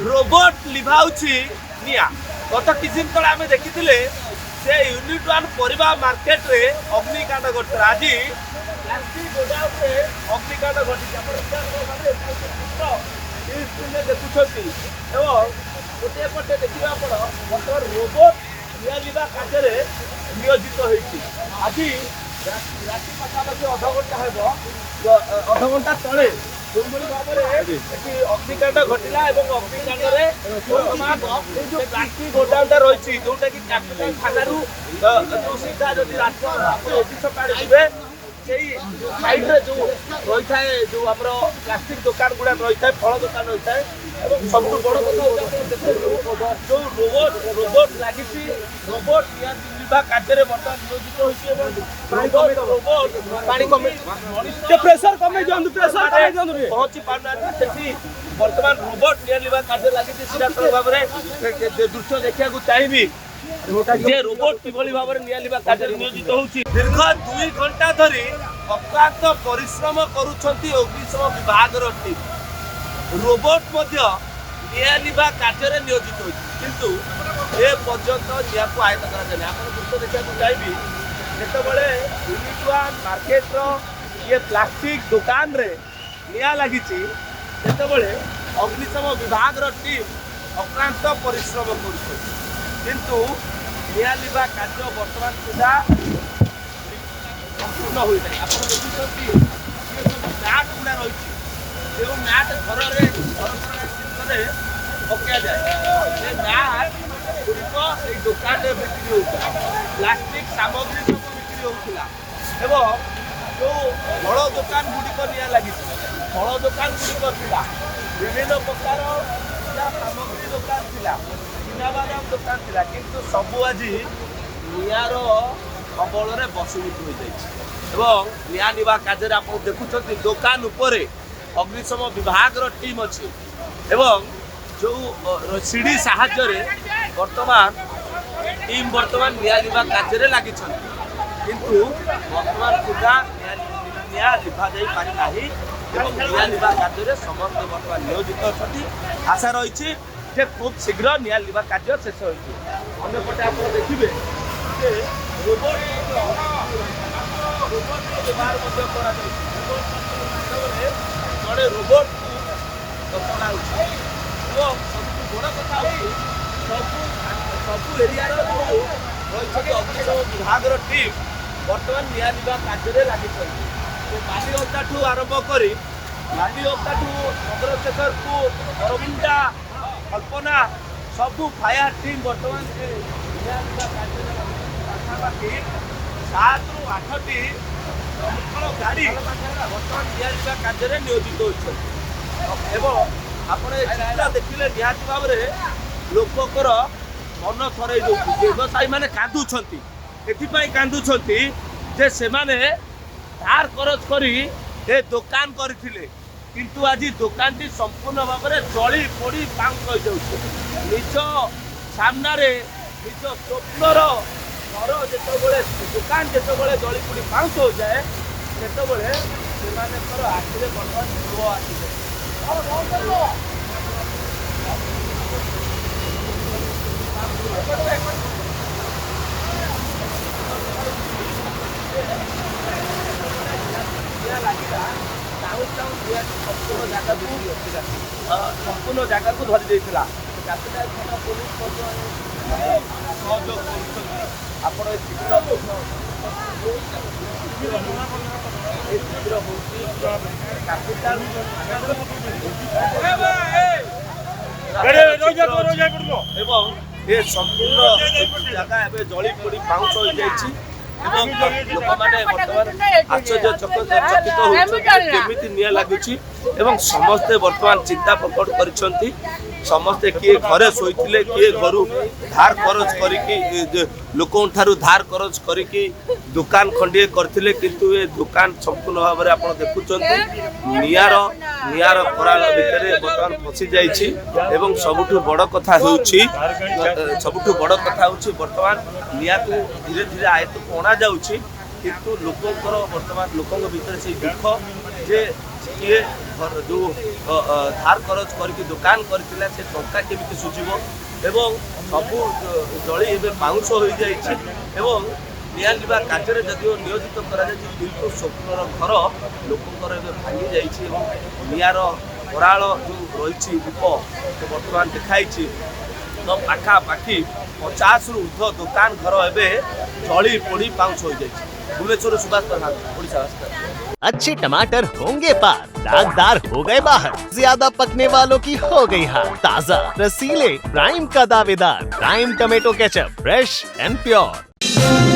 Robot लिभाउछि निया गत किछि दिन तले आमे देखिथिले से यूनिट 1 परिबा मार्केट रे अग्निकांड घटला आज प्लास्टिक गोदाम रे अग्निकांड घटी देखुछंती एवं गोटे पटे देखिबा पर मोटर रोबोट निया लिबा कार्य नियोजित होइछि आज राति पाखापाखि अध घंटा तले अग्निकांड घटला अग्निकांड जो प्लास्टिक गोदाम रही जोटा कि कैपिटल थाना जो सीधा जब रास्ता साइड जो रही है जो आम प्लास्टिक दुकान गुड़ा रही है फल दुकान रही है सब बड़ कथा जो रोबोट लगी रोबोट कार्य बर्तमान नियोजित होती प्रेसर कमे पहुंची पारना बर्तमान रोबोट निया कार्य लगी सीधासल भाव में दृश्य देखा चाहिए जे रोबोट किभली भाव में निया कार्य नियोजित होती दीर्घ 2 घंटा धरी अक्लांत परिश्रम करुछंती अग्निशम विभाग टीम रोबोट निया कार्य नियोजित होती किंतु ए पर्यंत निया को आयत्त करा आप दृश्य देखा चाहिए जितेबाला यूनिट 1 मार्केट ये प्लास्टिक दुकान रे निया लगी जितेबाला अग्निशम विभाग टीम अक्लांत परिश्रम कर किंतु निया लिबा कार्य बर्तमान सुधा संपूर्ण हो जाए आप देखुं मैट गुड़ा रही जो मैट घर पकड़ जाए मैट गुड़िक दुकान में बिक्री होता प्लास्टिक सामग्री सब बिक्री होता एवं जो फल दुकान गुड़िक निया लगी फल दुकान गुड़िक था विभिन्न प्रकार सामग्री दुकान थिला चिनाबादाम दुकान थिला किंतु सबू आज नियार कबल बसुमित हो जाए निया निवा कार्य आप देखुं दुकान उपरे अग्निशम विभाग टीम अच्छी एवं जो सीढ़ी साहाय्य वर्तमान टीम वर्तमान निया लिवा कार्य लगी किंतु वर्तमान सुधा निया लिभा जा पारिना निया लिवा कार्य समस्त वर्तमान नियोजित अच्छा आशा रही जे खूब शीघ्र निया लिवा कार्य शेष होपटे आप देखिए रोबोट व्यवहार जड़े रोबोट बड़ कथा सब एरिया अग्निशम विभाग टीम बर्तमान निया लिवा कार्य लगी बालीअड्डा ठू आरंभ कर बालीअड्डा ठू चंद्रशेखरपुर बरमुंडा कल्पना सबू फायर टीम बर्तमान पाखापाखि 7 ରୁ 8ଟି गाड़ी बर्तमान निया कार्य नियोजित होती आपण चित्र देखिले निहाती भाव में लोकर मन थरई दे व्यवसायी मैंने कांदुंट एपाई कांदुंट जे से धार करज करी ए दुकान करथिले किंतु आज दुकान टी संपूर्ण भाव में जली पोड़ी पांच हो जाऊँ निज सामने निज स्वप्नर घर जिते दुकान जिते जली पोड़ी पांच हो जाए से आखिरे बर्तमान लुह आसे संपूर्ण जगह को धरी देता ये संपूर्ण जगह जली पोड़ी पाउच हो जाए लोक मैंने बर्तमान आश्चर्यचकित होती निया लगुच समस्ते बर्तमान चिंता प्रकट कर समस्ते किए घरे शोते किए घर धार करज कर लोक धार करज कर दुकान खंडे करते किंतु ये दुकान संपूर्ण भाव में आप देखुं नियार नियार कराल भितर बर्तमान फसी जाइए सबुठ बड़ कथा सबुठ बड़ कथा बर्तमान निया को धीरे धीरे आयत को अणा जाऊँगी किंतु लोकंर बर्तमान लोकों भीतर से दुख जे किए जो धार करज करके दुकान करथिला से टंका केमिति सुझिबो एवं सबू जली एवं पाउंस हो जाइए एवं निया लिबा कार्य जदिओ नियोजित करा जाय बिल्कुल स्वप्नर घर लोकंकर भांगी जाइए एवं नियार कराल जो रही दीप बर्तमान देखाई तो पाखापाखि 50 रु ऊर्ध्व दुकान घर एवं जली पोड़ी पाउंस हो जाइए। भुवनेश्वर सुभाष प्रधान ओडिशा। अच्छे टमाटर होंगे पार, दागदार हो गए बाहर, ज्यादा पकने वालों की हो गई हार। ताजा रसीले प्राइम का दावेदार prime tomato ketchup, fresh and pure.